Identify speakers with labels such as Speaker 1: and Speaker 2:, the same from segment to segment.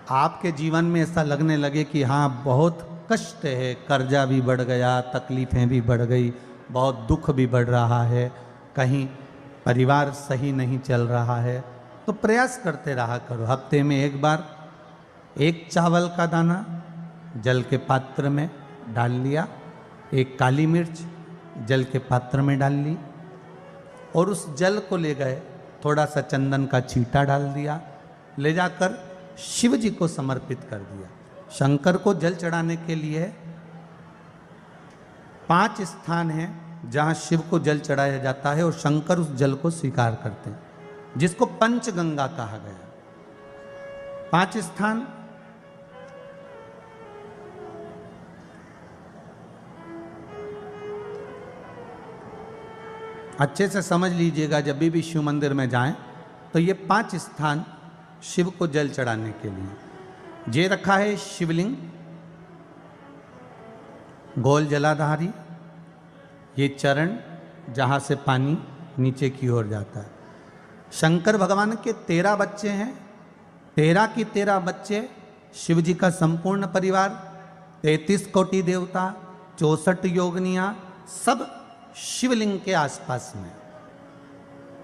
Speaker 1: आपके जीवन में ऐसा लगने लगे कि हाँ बहुत कष्ट है, कर्जा भी बढ़ गया, तकलीफ़ें भी बढ़ गई, बहुत दुख भी बढ़ रहा है, कहीं परिवार सही नहीं चल रहा है, तो प्रयास करते रहा करो। हफ्ते में एक बार एक चावल का दाना जल के पात्र में डाल लिया, एक काली मिर्च जल के पात्र में डाल ली और उस जल को ले गए, थोड़ा सा चंदन का छींटा डाल दिया, ले जाकर शिव जी को समर्पित कर दिया। शंकर को जल चढ़ाने के लिए 5 स्थान हैं जहाँ शिव को जल चढ़ाया जाता है और शंकर उस जल को स्वीकार करते हैं, जिसको पंचगंगा कहा गया। 5 स्थान अच्छे से समझ लीजिएगा, जब भी शिव मंदिर में जाएं तो ये 5 स्थान शिव को जल चढ़ाने के लिए ये रखा है। शिवलिंग, गोल जलाधारी, ये चरण जहाँ से पानी नीचे की ओर जाता है। शंकर भगवान के 13 बच्चे हैं, 13 की 13 बच्चे, शिव जी का संपूर्ण परिवार, 33 कोटि देवता, 64 योगनियाँ, सब शिवलिंग के आसपास में।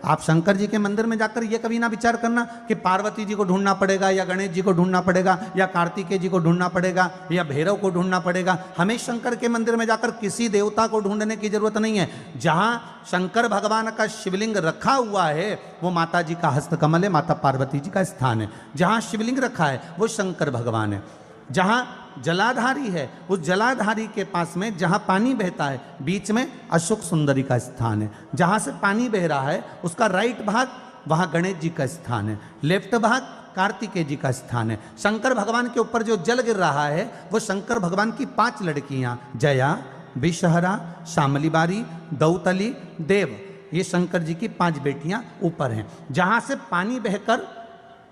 Speaker 1: आप शंकर जी के मंदिर में जाकर ये कभी ना विचार करना कि पार्वती जी को ढूंढना पड़ेगा या गणेश जी को ढूंढना पड़ेगा या कार्तिकेय जी को ढूंढना पड़ेगा या भैरव को ढूंढना पड़ेगा। हमें शंकर के मंदिर में जाकर किसी देवता को ढूंढने की जरूरत नहीं है। जहां शंकर भगवान का शिवलिंग रखा हुआ है वो माता जी का हस्तकमल है, माता पार्वती जी का स्थान है। जहां शिवलिंग रखा है वो शंकर भगवान है। जहां जलाधारी है उस जलाधारी के पास में जहां पानी बहता है बीच में अशोक सुंदरी का स्थान है। जहां से पानी बह रहा है उसका राइट भाग वहां गणेश जी का स्थान है, लेफ्ट भाग कार्तिकेय जी का स्थान है। शंकर भगवान के ऊपर जो जल गिर रहा है वो शंकर भगवान की 5 लड़कियां, जया, विषहरा, शामली बारी, दौतली, देव, ये शंकर जी की 5 बेटियां ऊपर हैं। जहां से पानी बहकर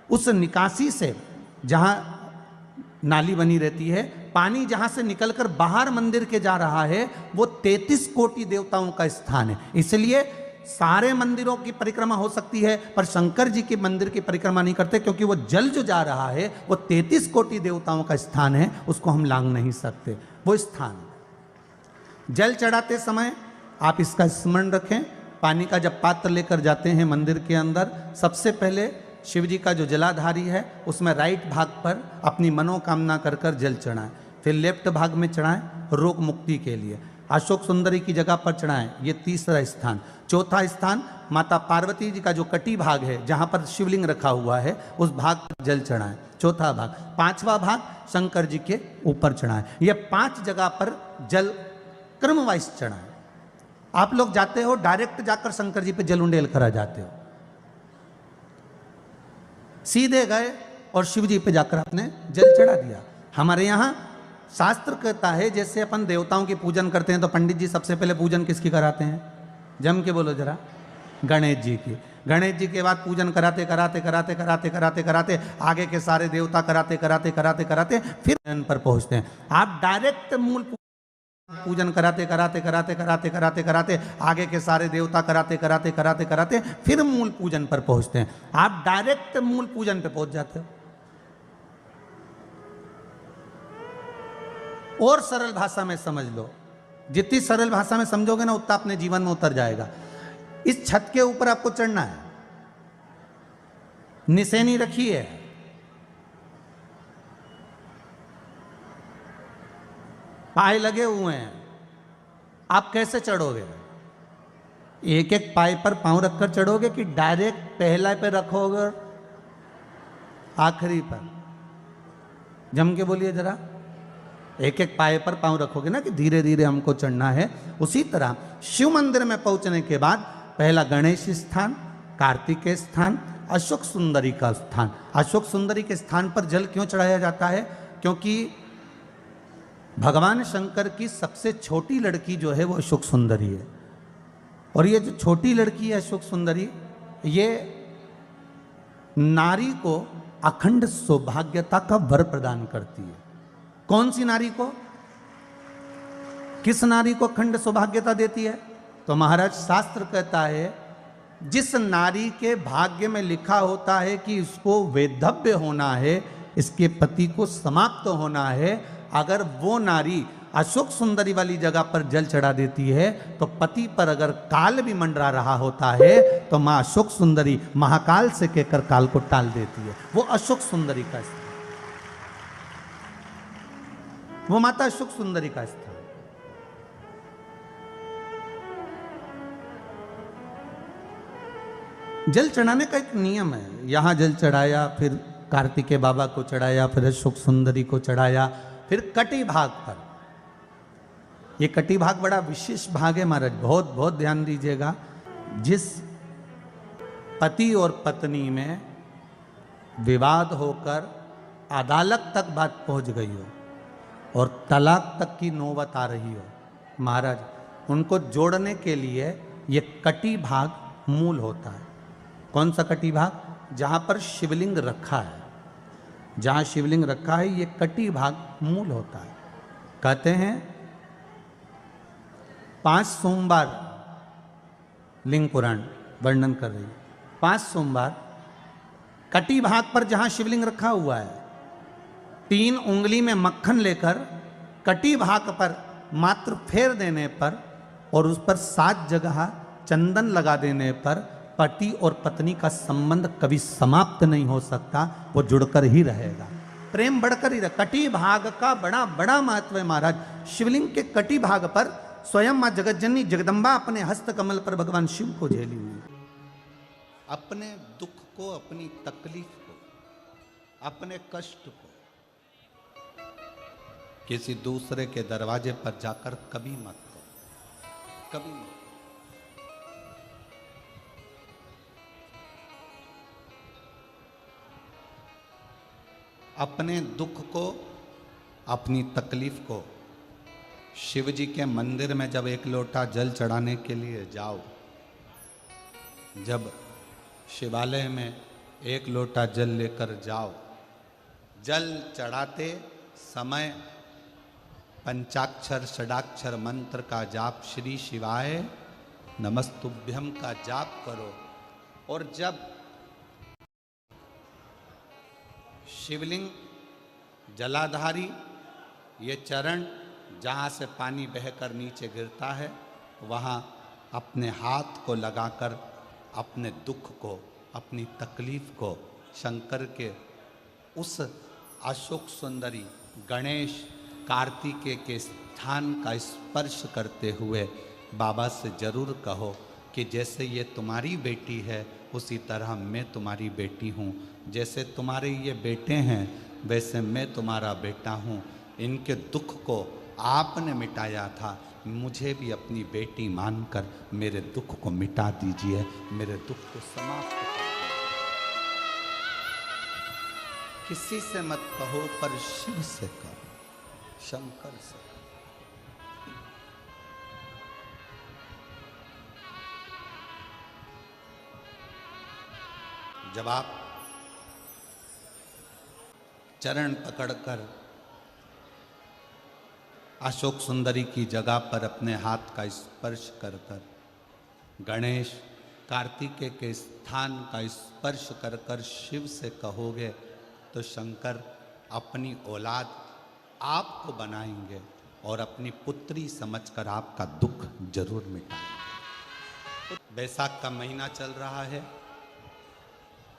Speaker 1: उस निकासी से, जहां नाली बनी रहती है, पानी जहां से निकलकर बाहर मंदिर के जा रहा है वो 33 कोटि देवताओं का स्थान है। इसलिए सारे मंदिरों की परिक्रमा हो सकती है पर शंकर जी के मंदिर की परिक्रमा नहीं करते, क्योंकि वो जल जो जा रहा है वो 33 कोटि देवताओं का स्थान है, उसको हम लांघ नहीं सकते। वो स्थान जल चढ़ाते समय आप इसका स्मरण रखें। पानी का जब पात्र लेकर जाते हैं मंदिर के अंदर, सबसे पहले शिव जी का जो जलाधारी है उसमें राइट भाग पर अपनी मनोकामना कर कर जल चढ़ाएं, फिर लेफ्ट भाग में चढ़ाएं रोग मुक्ति के लिए। अशोक सुंदरी की जगह पर चढ़ाएं, ये तीसरा स्थान। चौथा स्थान माता पार्वती जी का जो कटी भाग है जहां पर शिवलिंग रखा हुआ है उस भाग पर जल चढ़ाएं, चौथा भाग। 5वां भाग शंकर जी के ऊपर चढ़ाएं। ये 5 जगह पर जल क्रम वाइज चढ़ाएं। आप लोग जाते हो डायरेक्ट जाकर शंकर जी पे जल उंडेल करा जाते हो, सीधे गए और शिव जी पे जाकर आपने जल चढ़ा दिया। हमारे यहाँ शास्त्र कहता है जैसे अपन देवताओं की पूजन करते हैं तो पंडित जी सबसे पहले पूजन किसकी कराते हैं? जम के बोलो जरा, गणेश जी की। गणेश जी के बाद पूजन कराते कराते कराते कराते कराते कराते आगे के सारे देवता कराते कराते कराते कराते फिर इन पर पहुंचते हैं। आप डायरेक्ट मूल पूजन कराते कराते कराते कराते कराते कराते आगे के सारे देवता कराते कराते कराते कराते फिर मूल पूजन पर पहुंचते हैं। आप डायरेक्ट मूल पूजन पे पहुंच जाते हो। और सरल भाषा में समझ लो, जितनी सरल भाषा में समझोगे ना उतना अपने जीवन में उतर जाएगा। इस छत के ऊपर आपको चढ़ना है, निशानी रखी है, पाए लगे हुए हैं, आप कैसे चढ़ोगे? एक एक पाए पर पांव रखकर चढ़ोगे कि डायरेक्ट पहला पे रखोगे आखिरी पर? जम के बोलिए जरा, एक एक पाए पर पांव रखोगे ना कि धीरे धीरे हमको चढ़ना है। उसी तरह शिव मंदिर में पहुंचने के बाद पहला गणेश स्थान, कार्तिकेय स्थान, अशोक सुंदरी का स्थान। अशोक सुंदरी के स्थान पर जल क्यों चढ़ाया जाता है? क्योंकि भगवान शंकर की सबसे छोटी लड़की जो है वो अशोक सुंदरी है। और ये जो छोटी लड़की है अशोक सुंदरी, ये नारी को अखंड सौभाग्यता का वर प्रदान करती है। कौन सी नारी को? किस नारी को अखंड सौभाग्यता देती है? तो महाराज शास्त्र कहता है जिस नारी के भाग्य में लिखा होता है कि इसको वैधव्य होना है, इसके पति को समाप्त होना है। अगर वो नारी अशोक सुंदरी वाली जगह पर जल चढ़ा देती है तो पति पर अगर काल भी मंडरा रहा होता है तो माँ अशोक सुंदरी महाकाल से कहकर काल को टाल देती है। वो अशोक सुंदरी का स्थान, वो माता अशोक सुंदरी का स्थान। जल चढ़ाने का एक नियम है। यहां जल चढ़ाया, फिर कार्तिकेय बाबा को चढ़ाया, फिर अशोक सुंदरी को चढ़ाया, फिर कटी भाग पर। ये कटी भाग बड़ा विशेष भाग है महाराज, बहुत बहुत ध्यान दीजिएगा। जिस पति और पत्नी में विवाद होकर अदालत तक बात पहुंच गई हो और तलाक तक की नौबत आ रही हो, महाराज उनको जोड़ने के लिए ये कटी भाग मूल होता है। कौन सा कटी भाग? जहां पर शिवलिंग रखा है, जहां शिवलिंग रखा है ये कटी भाग मूल होता है। कहते हैं 5 सोमवार, लिंग पुराण वर्णन कर रही है, 5 सोमवार कटी भाग पर जहां शिवलिंग रखा हुआ है, 3 उंगली में मक्खन लेकर कटी भाग पर मात्र फेर देने पर और उस पर 7 जगह चंदन लगा देने पर पति और पत्नी का संबंध कभी समाप्त नहीं हो सकता, वो जुड़कर ही रहेगा, प्रेम बढ़कर ही रहेगा। कटी भाग का बड़ा बड़ा महत्व है महाराज। शिवलिंग के कटी भाग पर स्वयं मां जगतजननी जगदम्बा अपने हस्त कमल पर भगवान शिव को झेली हुई। अपने दुख को, अपनी तकलीफ को, अपने कष्ट को किसी दूसरे के दरवाजे पर जाकर कभी मत करो, कभी मत। अपने दुख को, अपनी तकलीफ को शिव जी के मंदिर में जब 1 लोटा जल चढ़ाने के लिए जाओ, जब शिवालय में 1 लोटा जल लेकर जाओ, जल चढ़ाते समय पंचाक्षर षडाक्षर मंत्र का जाप, श्री शिवाय नमस्तुभ्यम का जाप करो। और जब शिवलिंग जलाधारी, ये चरण जहाँ से पानी बहकर नीचे गिरता है, वहाँ अपने हाथ को लगाकर अपने दुख को, अपनी तकलीफ को शंकर के उस अशोक सुंदरी गणेश कार्तिकेय के स्थान का स्पर्श करते हुए बाबा से जरूर कहो कि जैसे ये तुम्हारी बेटी है उसी तरह मैं तुम्हारी बेटी हूँ, जैसे तुम्हारे ये बेटे हैं वैसे मैं तुम्हारा बेटा हूँ। इनके दुख को आपने मिटाया था, मुझे भी अपनी बेटी मानकर मेरे दुख को मिटा दीजिए, मेरे दुख को समाप्त कर दीजिए। किसी से मत कहो पर शिव से कहो, शंकर से। जब आप चरण पकड़कर अशोक सुंदरी की जगह पर अपने हाथ का स्पर्श कर कर, गणेश कार्तिकेय के स्थान का स्पर्श कर कर शिव से कहोगे तो शंकर अपनी औलाद आपको बनाएंगे और अपनी पुत्री समझकर आपका दुख जरूर मिटाएंगे। बैसाख का महीना चल रहा है,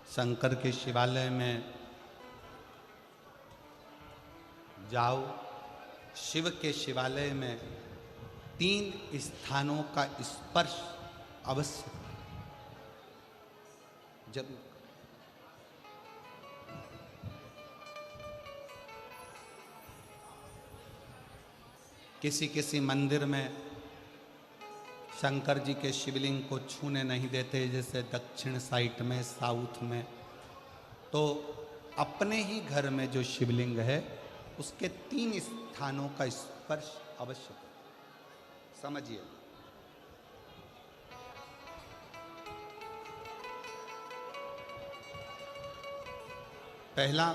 Speaker 1: शंकर के शिवालय में जाओ। शिव के शिवालय में 3 स्थानों का स्पर्श अवश्य जरूर। किसी किसी मंदिर में शंकर जी के शिवलिंग को छूने नहीं देते, जैसे दक्षिण साइड में, साउथ में। तो अपने ही घर में जो शिवलिंग है उसके 3 स्थानों का स्पर्श अवश्य समझिए। पहला,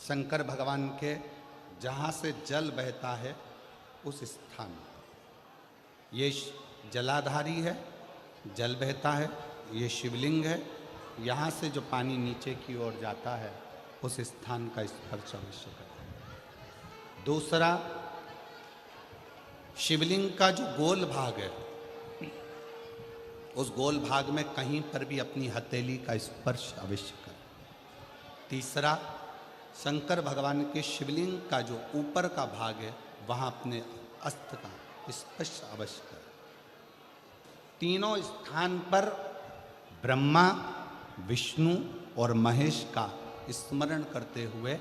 Speaker 1: शंकर भगवान के जहाँ से जल बहता है उस स्थान, ये जलाधारी है, जल बहता है, ये शिवलिंग है। यहाँ से जो पानी नीचे की ओर जाता है उस स्थान का स्पर्श अवश्य करें। दूसरा, शिवलिंग का जो गोल भाग है, उस गोल भाग में कहीं पर भी अपनी हथेली का स्पर्श अवश्य करें। तीसरा, शंकर भगवान के शिवलिंग का जो ऊपर का भाग है वहाँ अपने अस्त्र का स्पर्श अवश्य करें। तीनों स्थान पर ब्रह्मा, विष्णु और महेश का स्मरण करते हुए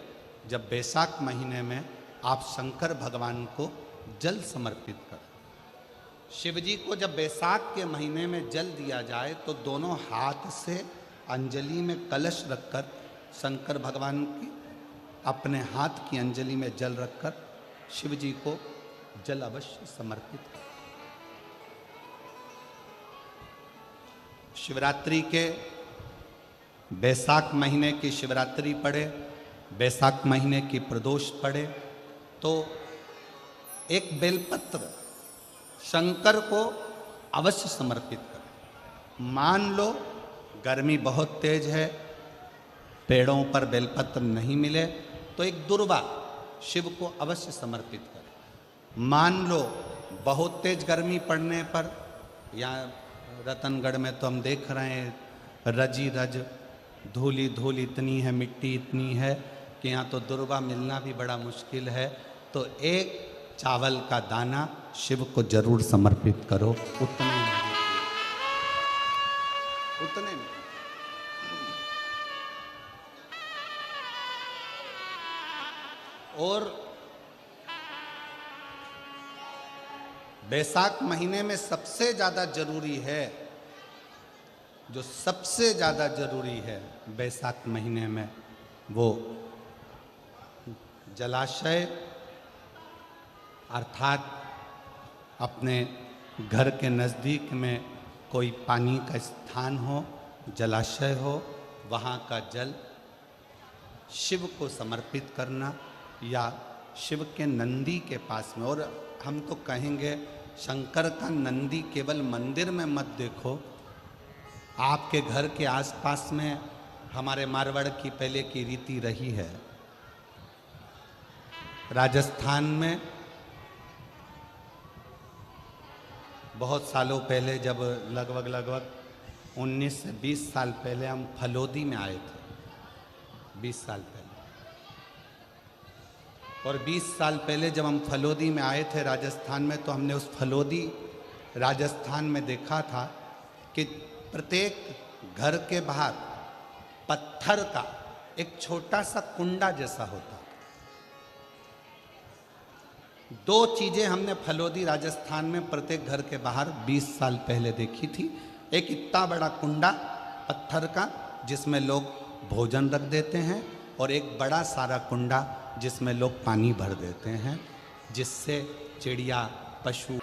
Speaker 1: जब वैशाख महीने में आप शंकर भगवान को जल समर्पित करें। शिव जी को जब वैशाख के महीने में जल दिया जाए तो दोनों हाथ से अंजलि में कलश रखकर शंकर भगवान की अपने हाथ की अंजलि में जल रखकर शिव जी को जल अवश्य समर्पित करें। शिवरात्रि के वैशाख महीने की शिवरात्रि पड़े, वैशाख महीने की प्रदोष पड़े तो एक बेलपत्र शंकर को अवश्य समर्पित करें। मान लो गर्मी बहुत तेज है, पेड़ों पर बेलपत्र नहीं मिले तो एक दुर्वा शिव को अवश्य समर्पित करें। मान लो बहुत तेज गर्मी पड़ने पर, यहाँ रतनगढ़ में तो हम देख रहे हैं रजी रज धूली धूल इतनी है, मिट्टी इतनी है कि यहाँ तो दुर्वा मिलना भी बड़ा मुश्किल है, तो एक चावल का दाना शिव को जरूर समर्पित करो। उतने में और वैशाख महीने में सबसे ज़्यादा जरूरी है, जो सबसे ज़्यादा जरूरी है वैशाख महीने में, वो जलाशय अर्थात अपने घर के नज़दीक में कोई पानी का स्थान हो, जलाशय हो, वहाँ का जल शिव को समर्पित करना या शिव के नंदी के पास में। और हम तो कहेंगे शंकर का नंदी केवल मंदिर में मत देखो, आपके घर के आसपास में हमारे मारवाड़ की पहले की रीति रही है। राजस्थान में बहुत सालों पहले, जब लगभग 19 से 20 साल पहले हम फलोदी में आए थे, 20 साल पहले, और 20 साल पहले जब हम फलोदी में आए थे राजस्थान में, तो हमने उस फलोदी राजस्थान में देखा था कि प्रत्येक घर के बाहर पत्थर का एक छोटा सा कुंडा जैसा होता। दो चीजें हमने फलोदी राजस्थान में प्रत्येक घर के बाहर 20 साल पहले देखी थी। एक इतना बड़ा कुंडा पत्थर का जिसमें लोग भोजन रख देते हैं, और एक बड़ा सारा कुंडा जिसमें लोग पानी भर देते हैं, जिससे चिड़िया, पशु।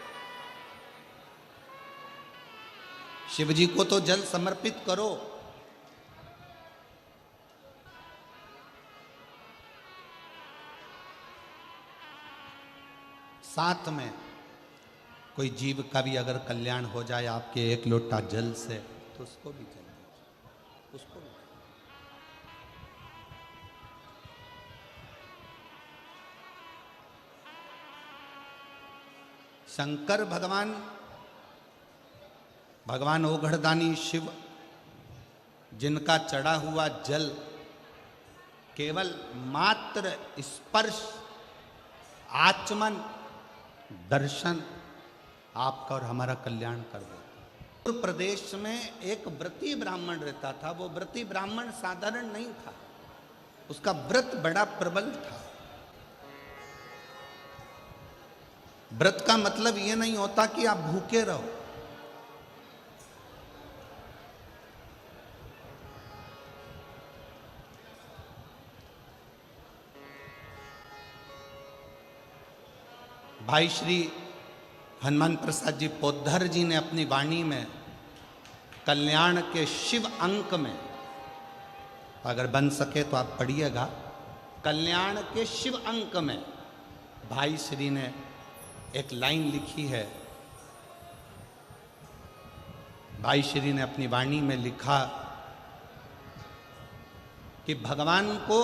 Speaker 1: शिव जी को तो जल समर्पित करो, साथ में कोई जीव का भी अगर कल्याण हो जाए आपके एक लोटा जल से, तो उसको भी जल दीजिए, उसको भी। शंकर भगवान ओघड़दानी शिव, जिनका चढ़ा हुआ जल केवल मात्र स्पर्श, आचमन, दर्शन आपका और हमारा कल्याण कर देता। उत्तर प्रदेश में एक व्रती ब्राह्मण रहता था। वो व्रती ब्राह्मण साधारण नहीं था, उसका व्रत बड़ा प्रबल था। व्रत का मतलब ये नहीं होता कि आप भूखे रहो। भाई श्री हनुमान प्रसाद जी पोद्धर जी ने अपनी वाणी में कल्याण के शिव अंक में, अगर बन सके तो आप पढ़िएगा, कल्याण के शिव अंक में भाई श्री ने एक लाइन लिखी है। भाई श्री ने अपनी वाणी में लिखा कि भगवान को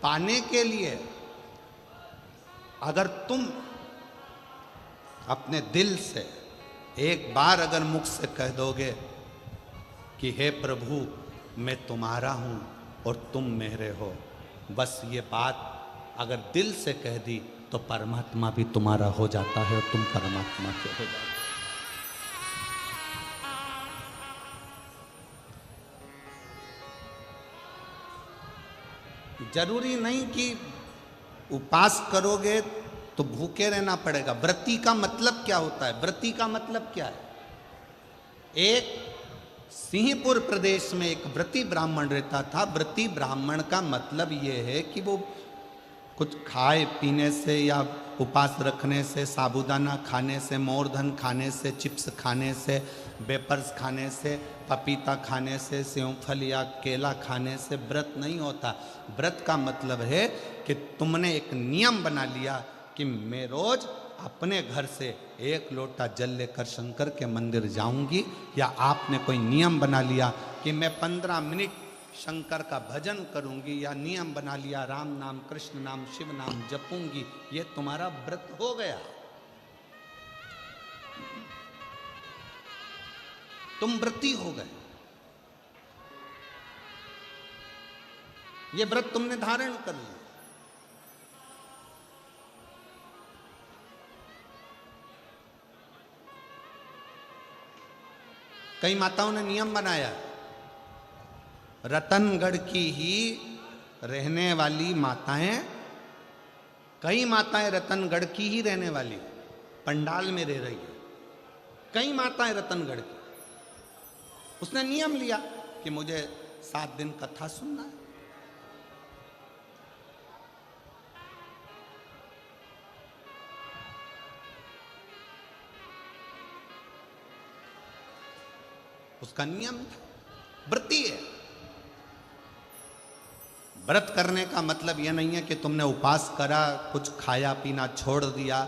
Speaker 1: पाने के लिए अगर तुम अपने दिल से एक बार अगर मुख से कह दोगे कि हे प्रभु मैं तुम्हारा हूं और तुम मेरे हो, बस ये बात अगर दिल से कह दी तो परमात्मा भी तुम्हारा हो जाता है और तुम परमात्मा के हो जाते हो। जरूरी नहीं कि उपास करोगे तो भूखे रहना पड़ेगा। व्रती का मतलब क्या होता है? व्रती का मतलब क्या है? एक सिंहपुर प्रदेश में एक व्रती ब्राह्मण रहता था। व्रती ब्राह्मण का मतलब यह है कि वो कुछ खाए पीने से या उपास रखने से, साबूदाना खाने से, मोरधन खाने से, चिप्स खाने से, वेपर्स खाने से, पपीता खाने से, सेवफल या केला खाने से व्रत नहीं होता। व्रत का मतलब है कि तुमने एक नियम बना लिया कि मैं रोज अपने घर से एक लोटा जल लेकर शंकर के मंदिर जाऊंगी, या आपने कोई नियम बना लिया कि मैं 15 मिनट शंकर का भजन करूंगी, या नियम बना लिया राम नाम, कृष्ण नाम, शिव नाम जपूंगी, ये तुम्हारा व्रत हो गया। तुम व्रती हो गए। ये व्रत तुमने धारण कर लिया। कई माताओं ने नियम बनाया, रतनगढ़ की ही रहने वाली माताएं, कई माताएं रतनगढ़ की ही रहने वाली पंडाल में रह रही है, कई माताएं रतनगढ़ की। उसने नियम लिया कि मुझे 7 दिन कथा सुनना है। उसका नियम था, व्रती है। व्रत करने का मतलब यह नहीं है कि तुमने उपास करा, कुछ खाया पीना छोड़ दिया,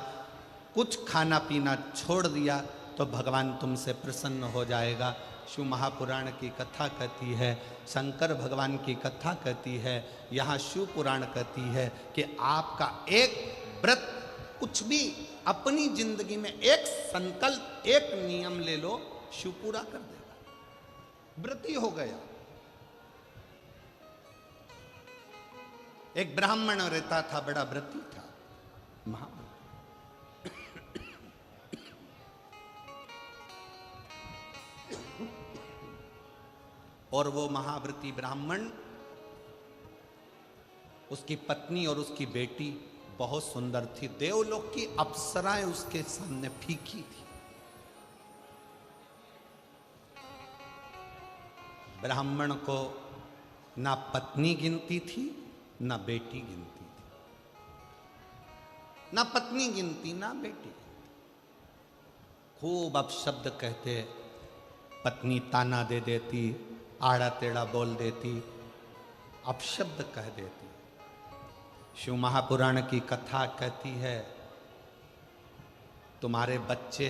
Speaker 1: कुछ खाना पीना छोड़ दिया तो भगवान तुमसे प्रसन्न हो जाएगा। शिव महापुराण की कथा कहती है, शंकर भगवान की कथा कहती है, यहाँ शिव पुराण कहती है कि आपका एक व्रत, कुछ भी अपनी जिंदगी में एक संकल्प, एक नियम ले लो, शिव पूरा कर देगा। व्रती हो गया। एक ब्राह्मण रहता था, बड़ा व्रती था, महाव्रती। और वो महाव्रती ब्राह्मण, उसकी पत्नी और उसकी बेटी बहुत सुंदर थी। देवलोक की अप्सराएं उसके सामने फीकी थी। ब्राह्मण को ना पत्नी गिनती थी, ना बेटी गिनती थी, ना पत्नी गिनती, ना बेटी। खूब अपशब्द कहते, पत्नी ताना दे देती, आड़ा टेढ़ा बोल देती, अपशब्द कह देती। शिव महापुराण की कथा कहती है, तुम्हारे बच्चे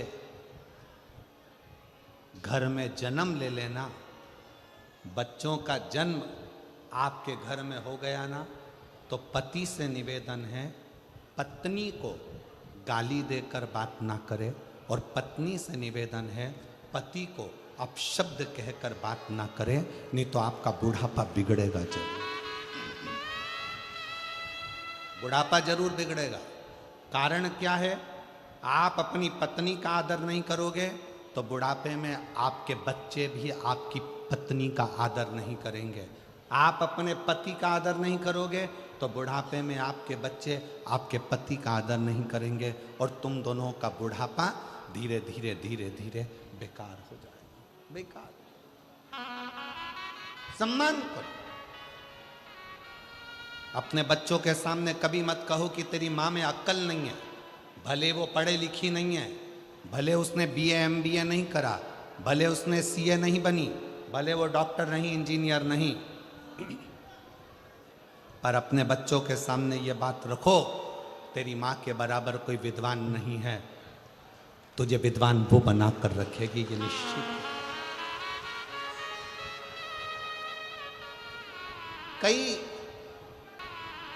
Speaker 1: घर में जन्म ले लेना, बच्चों का जन्म आपके घर में हो गया ना, तो पति से निवेदन है, पत्नी को गाली देकर बात ना करे, और पत्नी से निवेदन है, पति को अपशब्द कहकर बात ना करे, नहीं तो आपका बुढ़ापा बिगड़ेगा जरूर। बुढ़ापा जरूर बिगड़ेगा। कारण क्या है? आप अपनी पत्नी का आदर नहीं करोगे तो बुढ़ापे में आपके बच्चे भी आपकी पत्नी का आदर नहीं करेंगे। आप अपने पति का आदर नहीं करोगे तो बुढ़ापे में आपके बच्चे आपके पति का आदर नहीं करेंगे, और तुम दोनों का बुढ़ापा धीरे धीरे धीरे धीरे बेकार हो जाएगा। बेकार। सम्मान करो। अपने बच्चों के सामने कभी मत कहो कि तेरी माँ में अक्ल नहीं है। भले वो पढ़े लिखी नहीं है, भले उसने बीए एमबीए नहीं करा, भले उसने सीए नहीं बनी, भले वो डॉक्टर नहीं, इंजीनियर नहीं, पर अपने बच्चों के सामने ये बात रखो, तेरी माँ के बराबर कोई विद्वान नहीं है, तुझे विद्वान वो बना कर रखेगी, ये निश्चित है।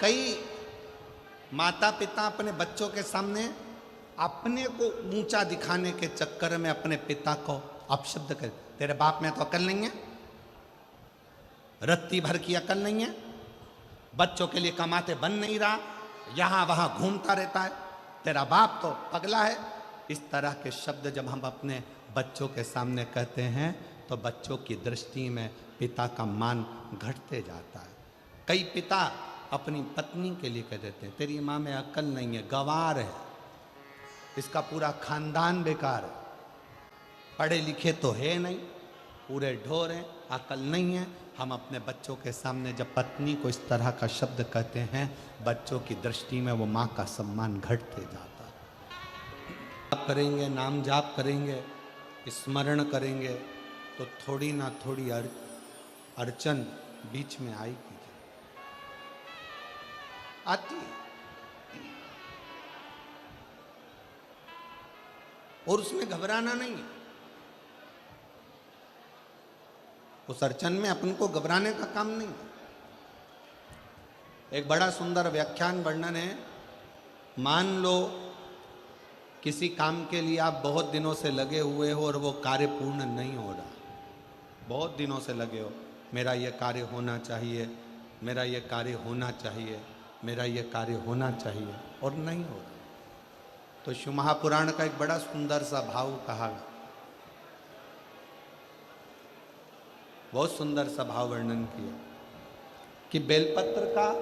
Speaker 1: कई माता पिता अपने बच्चों के सामने अपने को ऊंचा दिखाने के चक्कर में अपने पिता को अपशब्द कर, तेरे बाप में तो अकल नहीं है, रत्ती भर की अकल नहीं है, बच्चों के लिए कमाते बन नहीं रहा, यहां वहां घूमता रहता है, तेरा बाप तो पगला है। इस तरह के शब्द जब हम अपने बच्चों के सामने कहते हैं तो बच्चों की दृष्टि में पिता का मान घटते जाता है। कई पिता अपनी पत्नी के लिए कह देते हैं, तेरी माँ में अकल नहीं है, गंवार है, इसका पूरा खानदान बेकार है, पढ़े लिखे तो है नहीं, पूरे ढोर हैं, अकल नहीं है। हम अपने बच्चों के सामने जब पत्नी को इस तरह का शब्द कहते हैं, बच्चों की दृष्टि में वो माँ का सम्मान घटते जाता है। आप करेंगे, नाम जाप करेंगे, स्मरण करेंगे तो थोड़ी ना थोड़ी अड़चन बीच में आएगी, आती है। और उसमें घबराना नहीं है, उस अड़चन में अपन को घबराने का काम नहीं है। एक बड़ा सुंदर व्याख्यान वर्णन है। मान लो किसी काम के लिए आप बहुत दिनों से लगे हुए हो और वो कार्य पूर्ण नहीं हो रहा, बहुत दिनों से लगे हो, मेरा ये कार्य होना चाहिए, मेरा ये कार्य होना चाहिए, मेरा ये कार्य होना चाहिए, और नहीं हो रहा। तो शिव महापुराण का एक बड़ा सुंदर सा भाव कहा, बहुत सुंदर सा भाव वर्णन किया कि बेलपत्र का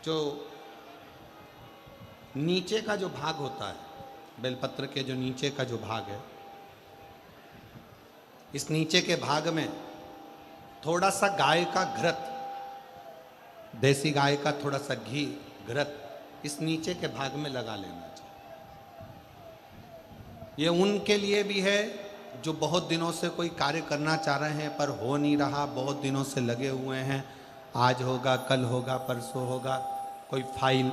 Speaker 1: जो नीचे का जो भाग होता है, बेलपत्र के जो नीचे का जो भाग है, इस नीचे के भाग में थोड़ा सा गाय का घृत, देसी गाय का थोड़ा सा घी घृत इस नीचे के भाग में लगा लेना चाहिए। ये उनके लिए भी है जो बहुत दिनों से कोई कार्य करना चाह रहे हैं पर हो नहीं रहा, बहुत दिनों से लगे हुए हैं, आज होगा, कल होगा, परसों होगा, कोई फाइल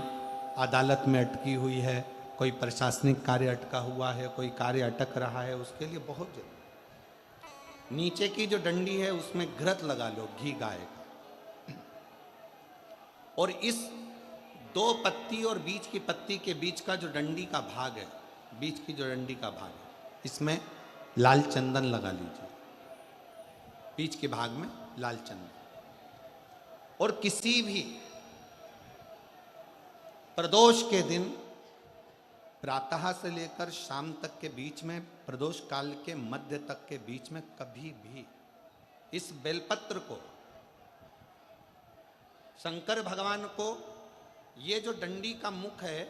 Speaker 1: अदालत में अटकी हुई है, कोई प्रशासनिक कार्य अटका हुआ है, कोई कार्य अटक रहा है, उसके लिए बहुत जरूरी। नीचे की जो डंडी है उसमें घृत लगा लो, घी गाय का, और इस दो पत्ती और बीच की पत्ती के बीच का जो डंडी का भाग है, बीच की जो डंडी का भाग है, इसमें लाल चंदन लगा लीजिए, बीच के भाग में लाल चंदन। और किसी भी प्रदोष के दिन प्रातः से लेकर शाम तक के बीच में, प्रदोष काल के मध्य तक के बीच में कभी भी इस बेलपत्र को शंकर भगवान को, ये जो डंडी का मुख है,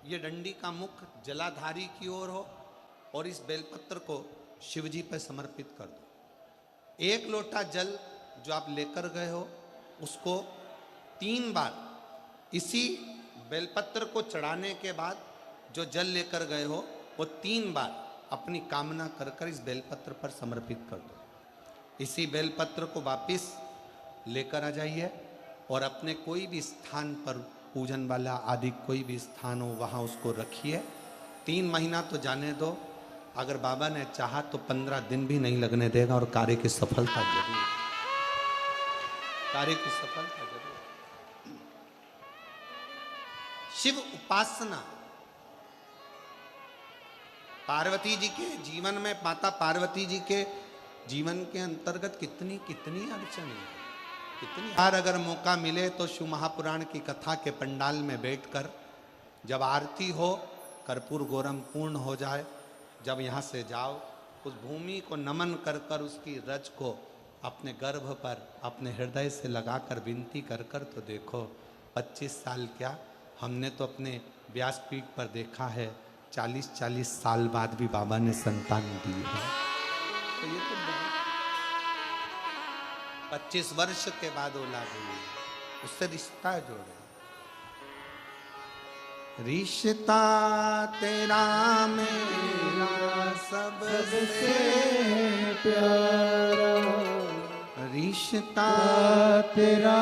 Speaker 1: ये डंडी का मुख जलाधारी की ओर हो और इस बेलपत्र को शिव जी पर समर्पित कर दो। एक लोटा जल जो आप लेकर गए हो उसको 3 बार इसी बेलपत्र को चढ़ाने के बाद जो जल लेकर गए हो वो 3 बार अपनी कामना कर कर इस बेलपत्र पर समर्पित कर दो। इसी बेलपत्र को वापिस लेकर आ जाइए और अपने कोई भी स्थान पर, पूजन वाला आदि कोई भी स्थान हो, वहाँ उसको रखिए। 3 महीना तो जाने दो, अगर बाबा ने चाहा तो 15 दिन भी नहीं लगने देगा और कार्य की सफलता जरूर, कार्य की सफलता जरूर। शिव उपासना, पार्वती जी के जीवन में, माता पार्वती जी के जीवन के अंतर्गत कितनी कितनी अड़चन है, कितनी बार अगर मौका मिले तो शिव महापुराण की कथा के पंडाल में बैठकर जब आरती हो, कर्पूर गौरम पूर्ण हो जाए, जब यहाँ से जाओ, उस भूमि को नमन कर कर उसकी रज को अपने गर्भ पर, अपने हृदय से लगाकर विनती कर कर तो देखो, 25 साल क्या, हमने तो अपने व्यासपीठ पर देखा है 40-40 साल बाद भी बाबा ने संतान दी है। तो ये तो 25 वर्ष के बाद औलाद हुई, उससे रिश्ता जोड़े। रिश्ता तेरा मेरा सबसे प्यारा, रिश्ता तेरा